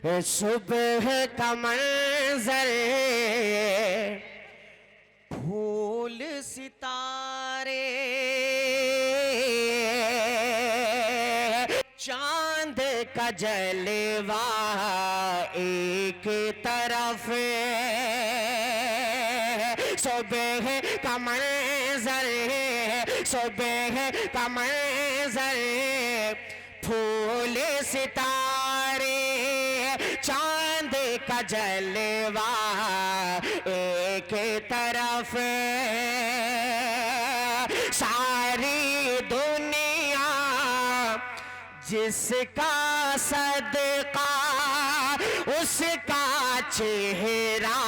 सुबह का मंजर, फूल सितारे, चांद का जलवा एक तरफ, सुबह का मंजर, सुबह का मंजर, फूल सितारे, चांद का जलवा एक तरफ, सारी दुनिया जिसका सदका उसका चेहरा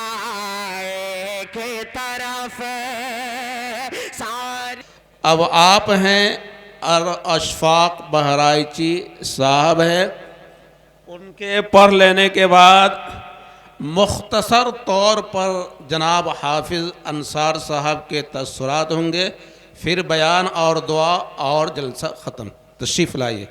एक तरफ, सारी। अब आप हैं और अशफाक बहराइची साहब हैं, उनके पढ़ लेने के बाद मुख्तसर तौर पर जनाब हाफिज़ अंसार साहब के तस्सुरात होंगे, फिर बयान और दुआ और जलसा ख़त्म। तशरीफ़ लाइए।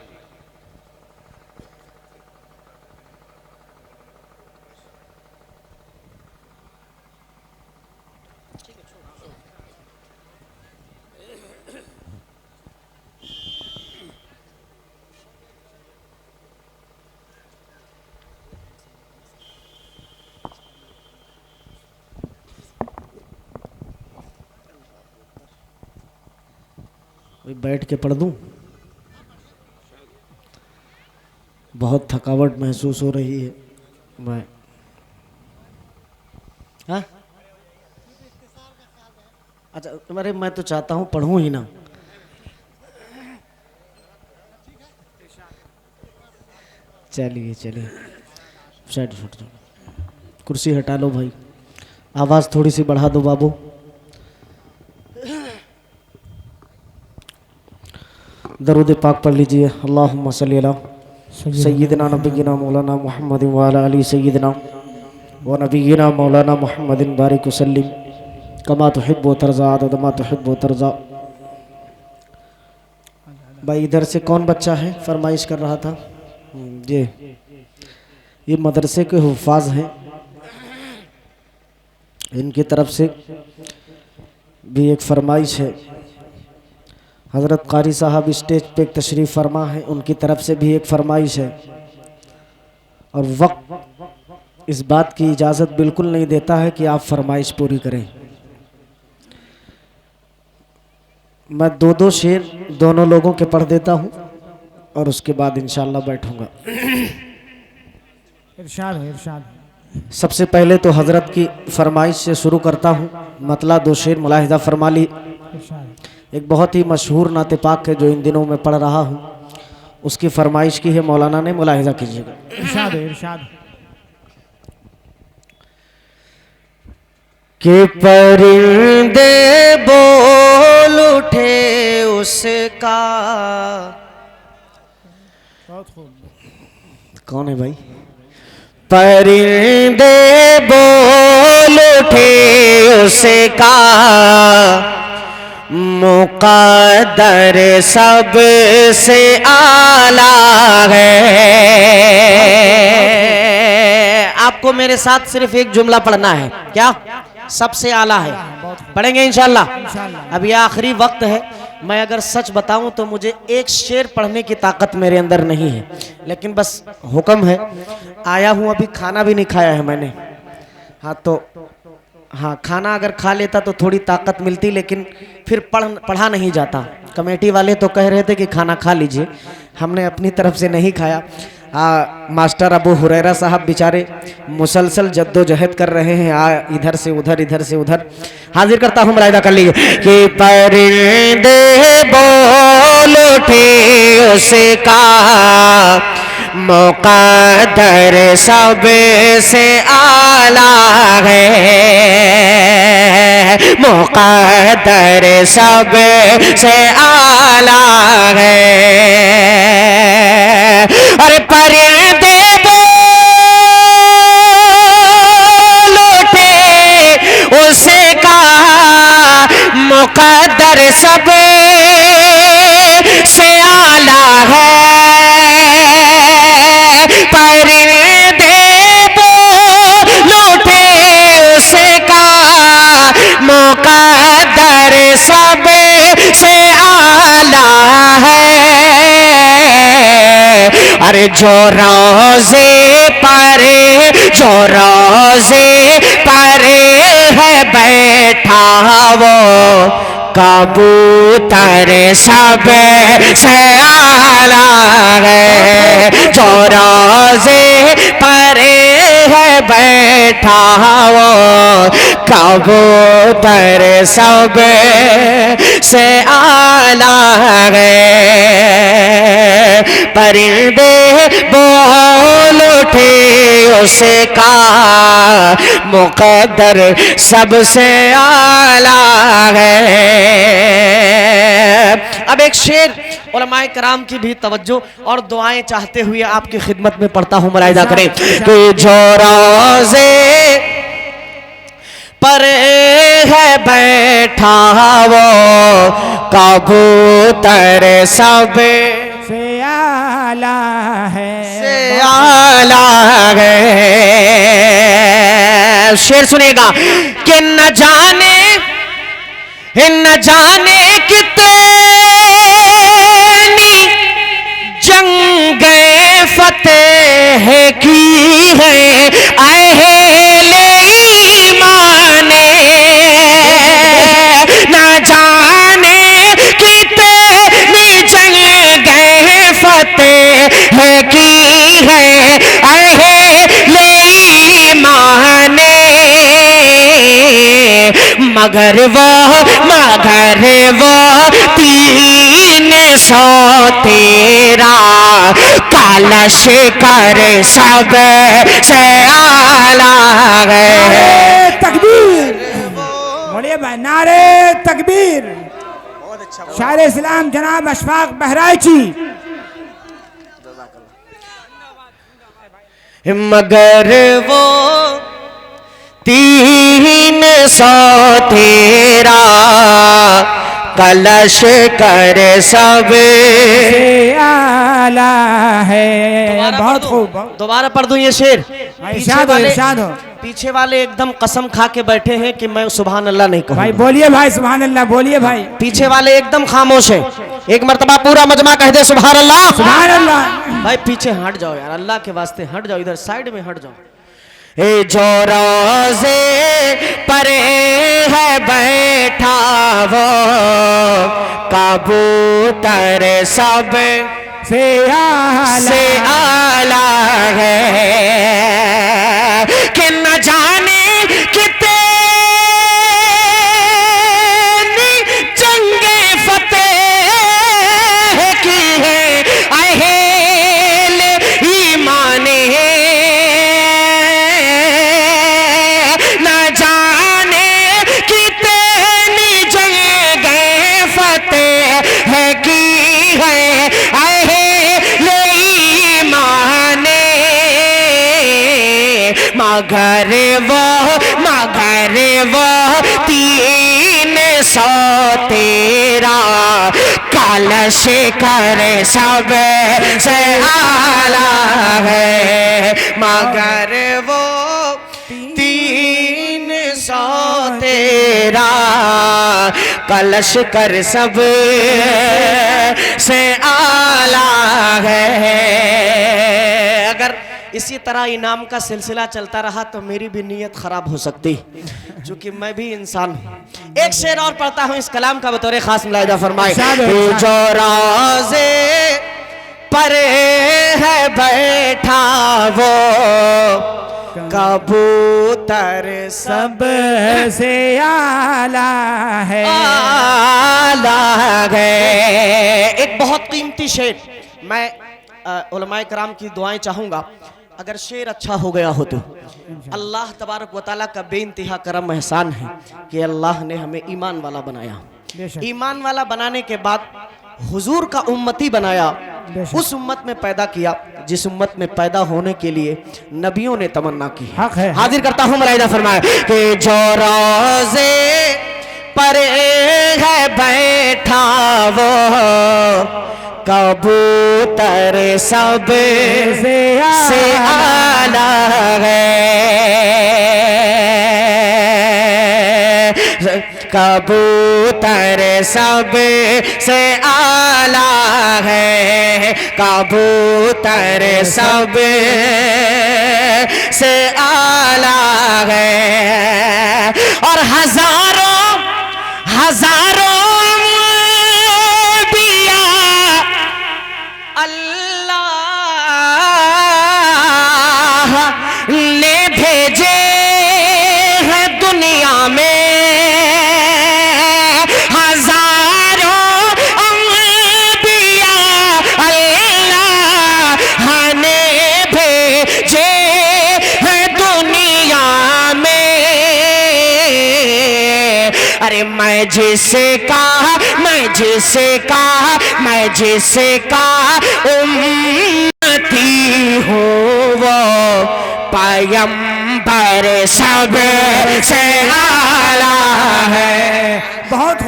बैठ के पढ़ दूं? बहुत थकावट महसूस हो रही है। मैं हाँ अच्छा, अरे मैं तो चाहता हूँ पढ़ूं ही ना। चलिए चलिए, साइड हट जाओ, कुर्सी हटा लो भाई, आवाज़ थोड़ी सी बढ़ा दो बाबू। दरूद पाक पढ़ लीजिए। अल्लाहुम्मा सल्ली अला सय्यिदना नबिय्यिना मौलाना मुहम्मद व अला आलि सय्यिदना व नबिय्यिना मौलाना मुहम्मदिन बारिक वसल्लिम कमा तुहिब्बु व तर्ज़ा अदद मा तुहिब्बु व तर्ज़ा। भाई इधर से कौन बच्चा है फरमाइश कर रहा था? ये मदरसे के हुफ़ाज़ हैं, इनकी तरफ से भी एक फरमाइश है। हज़रत कारी साहब स्टेज पे एक तशरीफ़ फरमा है, उनकी तरफ से भी एक फरमाइश है। और वक्त इस बात की इजाज़त बिल्कुल नहीं देता है कि आप फरमाइश पूरी करें। मैं दो दो शेर दोनों लोगों के पढ़ देता हूँ और उसके बाद इंशाअल्लाह बैठूंगा। इरशाद है, इरशाद है। सबसे पहले तो हज़रत की फरमाइश से शुरू करता हूँ। मतला दो शेर मुलाहिज़ा फरमा ली। एक बहुत ही मशहूर नाते पाक है जो इन दिनों में पढ़ रहा हूँ, उसकी फरमाइश की है, मौलाना ने, मुलाहिज़ा कीजिएगा। इरशाद है, इरशाद है। कि परिंदे बोल उठे उसका। बहुत खूब। कौन है भाई? परिंदे बोल उठे उसका, मुक़द्दर सब से आला है। आपको मेरे साथ सिर्फ एक जुमला पढ़ना है। क्या? सबसे आला है। पढ़ेंगे इंशाअल्लाह। अब ये आखिरी वक्त है। मैं अगर सच बताऊं तो मुझे एक शेर पढ़ने की ताकत मेरे अंदर नहीं है, लेकिन बस हुक्म है। आया हूं, अभी खाना भी नहीं खाया है मैंने। हाँ तो हाँ, खाना अगर खा लेता तो थोड़ी ताकत मिलती, लेकिन फिर पढ़ा नहीं जाता। कमेटी वाले तो कह रहे थे कि खाना खा लीजिए, हमने अपनी तरफ से नहीं खाया। मास्टर अबू हुरैरा साहब बेचारे मुसलसल जद्दोजहद कर रहे हैं, इधर से उधर, इधर से उधर। हाजिर करता हूँ, मुलाहिज़ा कर लीजिए कि परिंदे बोल उठे उसका, मुक़द्दर सब से आला है, मुक़द्दर सब से आला है। अरे परिंदे बोल उठे उसका, मुक़द्दर सब से आला है। परिंदे जो रोजे पर है बैठा वो कबूतर सब से आला है। जो रोजे पर है बैठा वो कबूतर सब से आला है। परिंदे बोल उठे उसका मुकद्दर सबसे आला है। अब एक शेर उलमाए कराम की भी तवज्जो और दुआएं चाहते हुए आपकी खिदमत में पढ़ता हूं, मुलाहिजा करें कि जो रोजे पर है बैठा वो कबूतर सब से आला है। शेर सुनेगा कि न जाने कितनी जंग फतेह की है अहले ईमान ने। न जाने कितनी जंग फतेह की है अहले ईमान ने। मगर वो 313 कलश कर सब से आला है। तकबीर बोलिए भाई, नारे तकबीर। शायर इस्लाम जनाब अशफाक बहराइची। मगर वो 313 कलश कर सब आला है। बहुत खूब। दोबारा पढ़ दूं ये शेर। इरशाद हो। पीछे वाले एकदम कसम खा के बैठे हैं कि मैं सुभान अल्लाह नहीं कहूंगा। भाई बोलिए भाई, सुभान अल्लाह बोलिए भाई। पीछे वाले एकदम खामोश हैं। एक मर्तबा पूरा मजमा कह दे सुभान अल्लाह। सुभान अल्लाह। भाई पीछे हट जाओ यार, अल्लाह के वास्ते हट जाओ, इधर साइड में हट जाओ। जो रोजे पर है बैठा वो कबूतर सब से आला है। कि न जाने कितनी जंगे फतेह की है अहले ईमान ने। न जाने कितनी जंगे फतेह की है अहले ईमान ने। मगर वो 313 कलश कर सब से आला है। मगर वो 313 कलश कर सब से आला है। अगर इसी तरह इनाम का सिलसिला चलता रहा तो मेरी भी नीयत खराब हो सकती, क्योंकि मैं भी इंसान हूँ। एक शेर और पढ़ता हूँ इस कलाम का, बतौर खास मुलाहिजा फरमाए। जो रोजे पर है बैठा वो कबूतर सब से आला है। एक बहुत कीमती शेर, मैं उलमाए कराम की दुआएं चाहूँगा। अगर शेर अच्छा हो गया हो तो अल्लाह तबारक व तआला का बेइंतहा करम एहसान है कि अल्लाह ने हमें ईमान वाला बनाया। ईमान वाला बनाने के बाद हुजूर का उम्मती बनाया, उस उम्मत में पैदा किया जिस उम्मत में पैदा होने के लिए नबियों ने तमन्ना की। हाजिर करता हूँ, मुलाहिजा फरमाए कि जो रोजे पर है बैठा वो कबूतर सब से आला है। कबूतर कबूतर सब से आला है, कबूतर सब से आला है। और हजारों हजारों अंबिया अल्लाह ने भेजे हैं दुनिया में, हजारों अंबिया अल्लाह ने भेजे हैं दुनिया में। अरे मैं जिसे कहा उम्मती हूँ वो पैगंबर सब से आला है। बहुत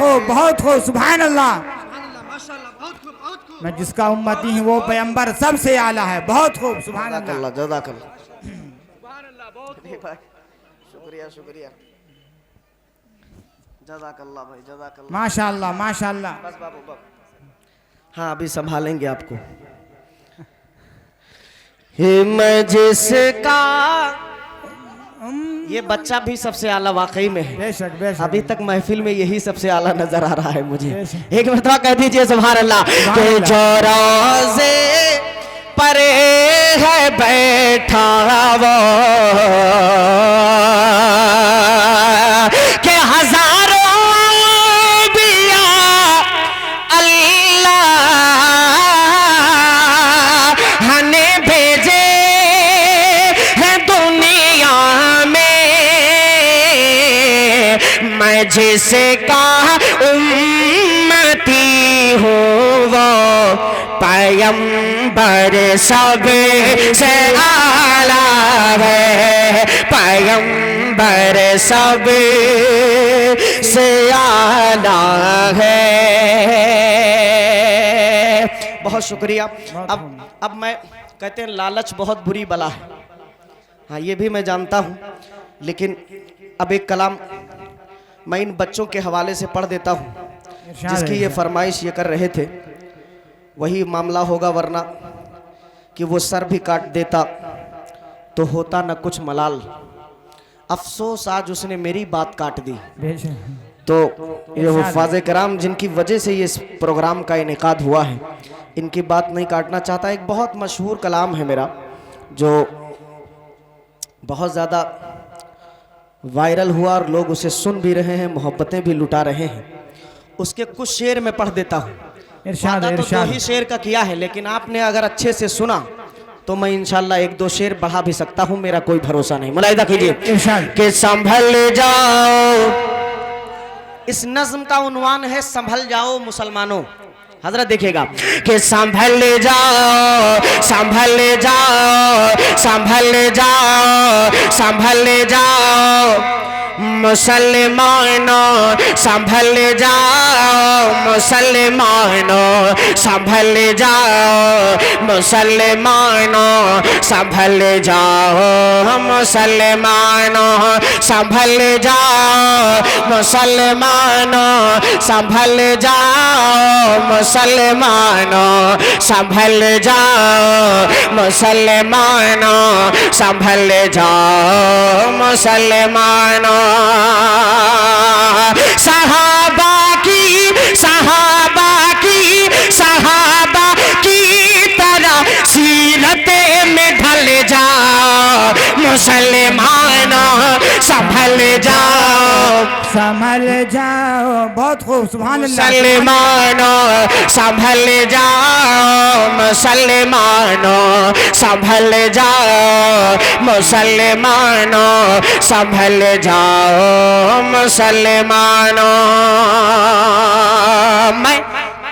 खूब सुभान अल्लाह। मैं जिसका उम्मती हूँ वो पैगंबर सबसे आला है। बहुत खूब सुभान अल्लाह। जज़ाकल्लाह। शुक्रिया जज़ाकल्लाह भाई, जज़ाकल्लाह। माशाअल्लाह माशाअल्लाह। बस बाबू बस। हाँ अभी संभालेंगे आपको। मैं जिसका, ये बच्चा भी सबसे आला वाकई में है। बेशक बेशक। अभी तक महफिल में यही सबसे आला नजर आ रहा है मुझे। एक मरतबा कह दीजिए सुभान अल्लाह। के जो रोज़े परे है बैठा वो, के हजारों अंबिया अल्लाह ने भेजे हैं दुनिया में। मैं जिसे कहा उम्मती हूँ वो पैगंबर सब से आला है, पैगंबर सब से आला है। बहुत शुक्रिया। अब मैं कहते हैं लालच बहुत बुरी बला है। हाँ ये भी मैं जानता हूँ, लेकिन अब एक कलाम मैं इन बच्चों के हवाले से पढ़ देता हूँ जिसकी ये फरमाइश ये कर रहे थे। वही मामला होगा, वरना कि वो सर भी काट देता तो होता न कुछ मलाल। अफसोस आज उसने मेरी बात काट दी। तो ये हुफ़ाज़ कराम जिनकी वजह से ये इस प्रोग्राम का इनेकाद हुआ है, इनकी बात नहीं काटना चाहता। एक बहुत मशहूर कलाम है मेरा जो बहुत ज़्यादा वायरल हुआ और लोग उसे सुन भी रहे हैं, मोहब्बतें भी लुटा रहे हैं। उसके कुछ शेर मैं पढ़ देता हूँ। इरशाद तो दो ही शेर का किया है, लेकिन आपने अगर अच्छे से सुना तो मैं इंशाल्लाह एक दो शेर बढ़ा भी सकता हूँ, मेरा कोई भरोसा नहीं। मुलाहिदा कीजिए कि संभल जाओ। इस नज्म का उन्वान है संभल जाओ मुसलमानों। हजरत देखिएगा कि संभल जाओ संभल जाओ संभल जाओ संभल जाओ मुसलमानों, संभल जाओ मुसलमानों, संभल जाओ मुसलमानों, संभल जाओ मुसलमानों, संभल जाओ मुसलमानों, संभल जाओ मुसलमानों, संभल जाओ मुसलमानों, संभल जाओ मुसलमानों। सहाबा की तरह सीरते में ढल जाओ मुसलमानों, संभल जाओ। बहुत खूब सुभान अल्लाह। मुसलमानों संभल जाओ मुसलमानों, संभल जाओ मुसलमानों, संभल जाओ मुसलमानों। मैं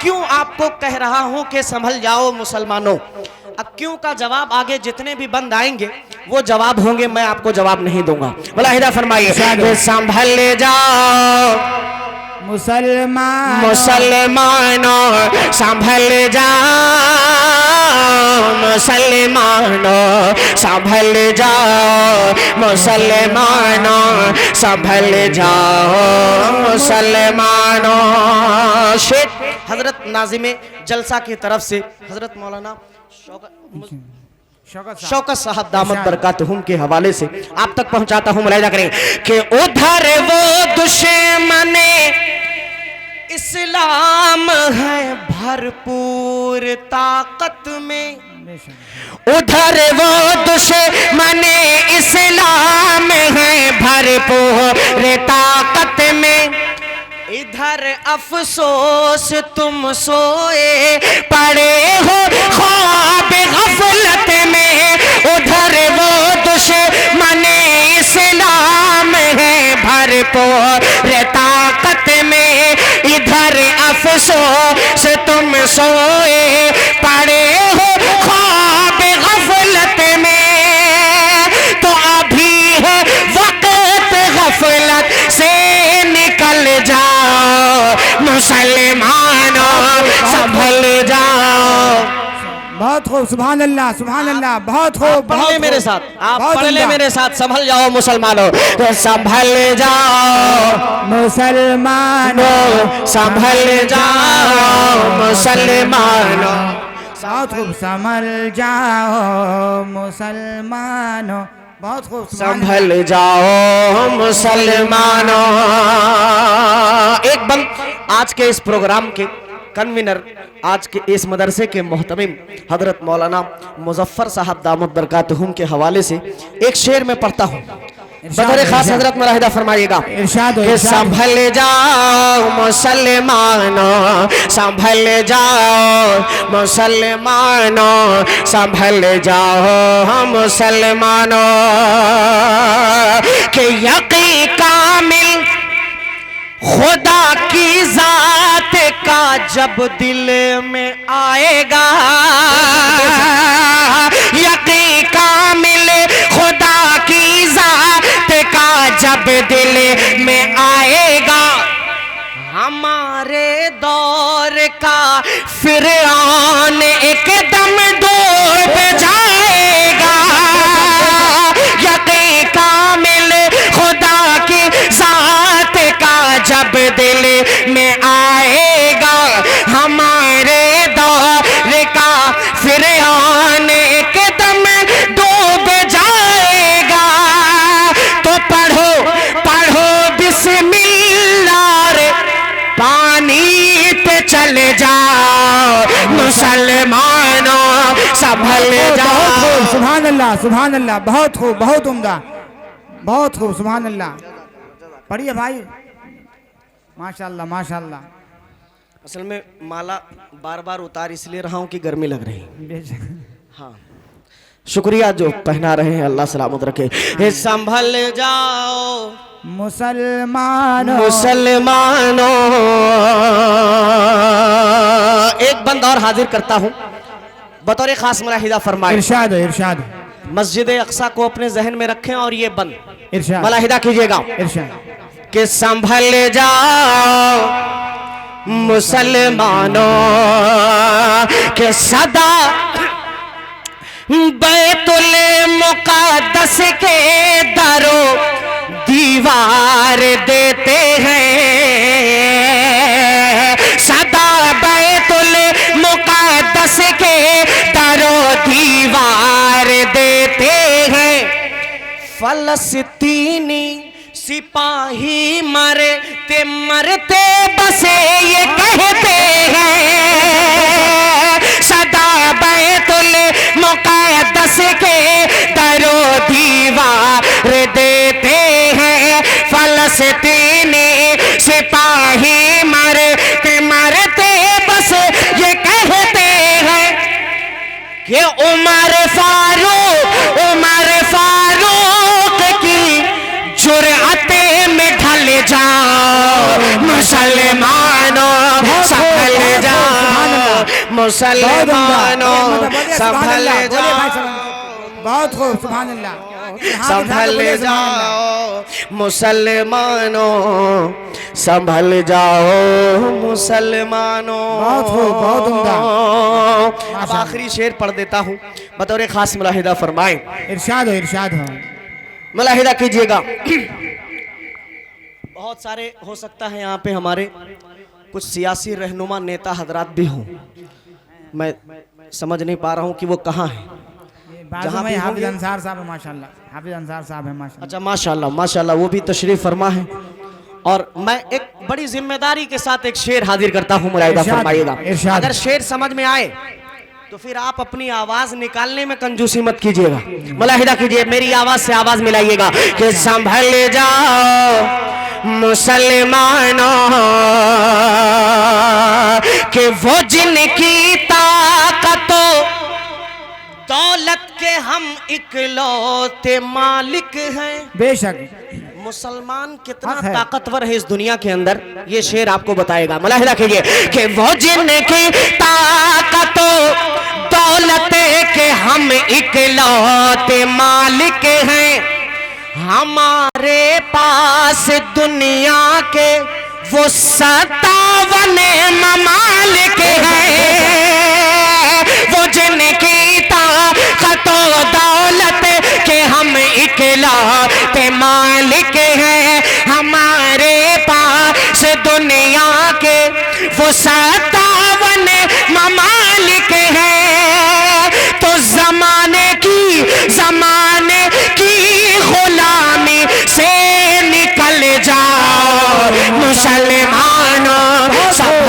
क्यों आपको कह रहा हूं कि संभल जाओ मुसलमानों? अब क्यों का जवाब आगे जितने भी बंद आएंगे वो जवाब होंगे, मैं आपको जवाब नहीं दूंगा। मुलाहिदा फरमाइए, संभल जाओ मुसलमानों, संभल जाओ मुसलमानों, संभल जाओ मुसलमानों संभल जाओ मुसलमानों। शेख हजरत नाज़िम जलसा की तरफ से हजरत मौलाना शौकत साहब दामत बरकातहुम के हवाले से आप तक पहुंचाता हूं। मुलाहिजा करें कि उधर वो दुश्मन इस्लाम है भरपूर ताकत में, उधर वो दुश्मन इस्लाम है भरपूर ताकत में, इधर अफसोस तुम सोए पड़े हो ख्वाब गफलत में, उधर वो दुश्मन इस्लाम है भरपूर ताकत में, इधर अफसोस तुम सोए पड़े हो ख्वाब गफलत में। तो अभी है वक्त गफलत से निकल जाओ मुसलमानों संभल जाओ। बहुत खूब, सुभान अल्लाह, सुभान अल्लाह, बहुत खूब। पढ़ ले मेरे साथ, आप पढ़ ले मेरे साथ, संभल जाओ मुसलमानों, तो संभल जाओ मुसलमानों, संभल जाओ मुसलमानों। बहुत खूब, संभल जाओ मुसलमानों, बहुत खूब, संभल जाओ मुसलमानों। एक बंद आज के इस प्रोग्राम के कन्वीनर, आज के इस मदरसे के मोहतमिम हजरत मौलाना मुजफ्फर साहब दामत बरकातहुम के हवाले से एक शेर में पढ़ता हूँ, बतौर खास हजरत मुलाहिदा फरमाइएगा। कि संभल जाओ मुसलमानों, संभल जाओ मुसलमानों, संभल जाओ मुसलमानों। कि यकीन कामिल खुदा की जात का जब दिल में आएगा, यकीन कामिल खुदा की जात का जब दिल में आएगा, हमारे दौर का फिरौन एकदम डूब जाएगा। यकीन कामिल खुदा की जात का जब दिल में आएगा, हमारे दौर का फिरौन एकदम डूब जाएगा। तो पढ़ो पढ़ो बिस्मिल्लाह रे, पानी पे चले जाओ मुसलमानों संभल जाओ। सुभान अल्लाह, सुभान अल्लाह, बहुत खूब, बहुत उम्दा, बहुत खूब, सुभान अल्लाह। पढ़िए भाई, माशाल्लाह माशाल्लाह। असल में माला बार बार उतार इसलिए रहा हूँ कि गर्मी लग रही है। हाँ, शुक्रिया जो पहना रहे हैं, अल्लाह सलामत रखे। संभल जाओ मुसलमानों, मुसलमानों। एक बंद और हाजिर करता हूँ, बतौर खास मुलाहिदा फरमाए। इरशाद इरशाद। मस्जिद अक्सा को अपने जहन में रखें और ये बंद इरशाद मुलाहिदा कीजिएगा। इरशाद। कि संभल जाओ मुसलमानों, के सदा बैतुल मुक़द्दस के दरो दीवार देते हैं, सदा बैतुल मुक़द्दस के दरो दीवार देते हैं। फलस्तीनी सिपाही मरते मरते बसे ये कहते हैं, सदा बैतुल मुक़द्दस के दरो दीवार देते हैं। फलस्तीनी सिपाही मरते मरते बस ये कहते हैं कि उमर फारूक की जुर्अते में ढल जाओ मुसलमानों संभल जाओ मुसलमानों संभल जाओ। बहुत खूब, सुभान अल्लाह। संभल जाओ मुसलमानों संभल जाओ मुसलमानों। बहुत खूब, बहुत उम्दा। अब आखिरी शेर पढ़ देता हूँ, बतौर खास मुलाहिदा फरमाएं। इरशाद हो, इरशाद हो। मुलाहिदा कीजिएगा। बहुत सारे हो सकता है यहाँ पे हमारे कुछ सियासी रहनुमा नेता हजरात भी हों, मैं समझ नहीं पा रहा हूँ कि वो कहाँ हैं। बाजू जहाँ में भी हाफिज होंगे- अंसार साहब है माशाल्लाह, हाफिज अंसार साहब है माशाल्लाह। अच्छा माशाल्लाह माशाल्लाह, वो भी तशरीफ फरमा है। और मैं एक बड़ी जिम्मेदारी के साथ एक शेर हाजिर करता हूँ, मुलाहिदा इरशाद, फरमाइएगा। इरशाद। अगर शेर समझ में आए तो फिर आप अपनी आवाज निकालने में कंजूसी मत कीजिएगा। मुलाहिदा कीजिए, मेरी आवाज से आवाज मिलाइएगा कि संभल जाओ मुसलमानों कि वो जिनकी ताकतों दौलत के हम इकलौते मालिक हैं। बेशक मुसलमान कितना हक है। ताकतवर है इस दुनिया के अंदर, ये शेर आपको बताएगा। मुलाहिदा कीजिए कि वो जिनकी ताकतों दौलत के हम इकलौते मालिक हैं, हमारे पास दुनिया के वो 57 ममालिक हैं। वो जिनकी ताकतों दौलत के हम इकलौते मालिक हैं, हमारे पास दुनिया के वो 57 ममालिक हैं। तो जमाने की गुलामी से निकल जाओ मुसलमानों।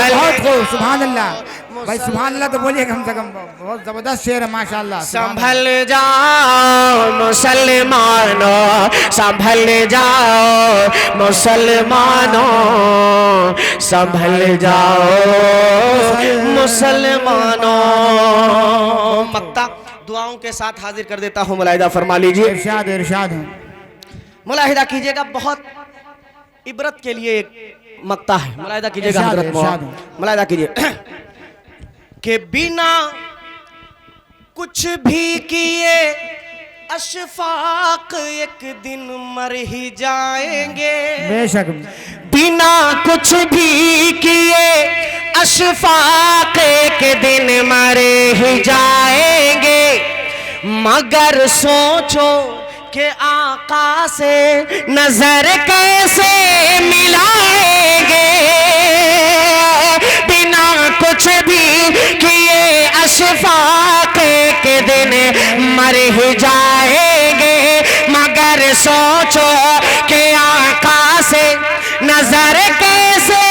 बहुत खूब, सुभान अल्लाह भाई, सुभान अल्लाह तो बोलिए कम से कम। बहुत जबरदस्त शेर है माशाल्लाह। संभल जाओ मुसलमानों, संभल जाओ मुसलमानों, संभल जाओ मुसलमानों। मक्ता दुआओं के साथ हाजिर कर देता हूँ, मुलाहिदा फरमा लीजिए। इरशाद इरशाद है। मुलाहिदा कीजिएगा, बहुत इबरत के लिए एक मक्ता है, मुलाहिदा कीजिएगा। इरशाद हजरत इरशाद। मुलाहिदा कीजिए कि बिना कुछ भी किए अशफाक एक दिन मर ही जाएंगे। बेशक बिना कुछ भी किए अशफाक एक दिन मर ही जाएंगे। मगर सोचो कि आका से नजर कैसे मिलाएंगे। बिना कुछ भी किए अशफाक के दिन मर ही जाएंगे। मगर सोचो कि आका से नजर कैसे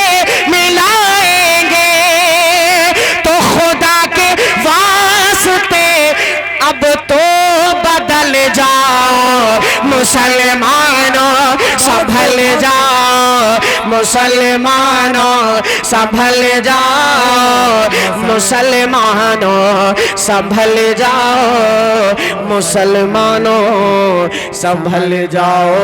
मिलाएंगे। तो खुदा के वास्ते अब तो बदल जाओ मुसलमानों, संभल जाओ मुसलमानों, संभल जाओ मुसलमानों, संभल जाओ मुसलमानों, संभल जाओ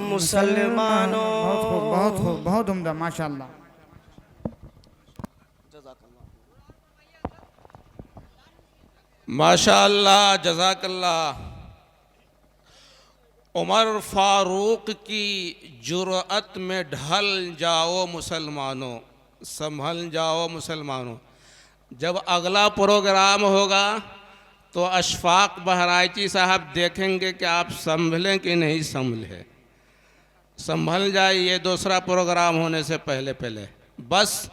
मुसलमानों। बहुत खूब, बहुत खूब, बहुत उम्दा माशाल्लाह। माशाअल्लाह, जज़ाकल्लाह। उमर फारूक की जुर्अत में ढल जाओ मुसलमानों, संभल जाओ मुसलमानों। जब अगला प्रोग्राम होगा तो अशफाक बहराइची साहब देखेंगे कि आप संभलें कि नहीं संभले। संभल जाए, ये दूसरा प्रोग्राम होने से पहले बस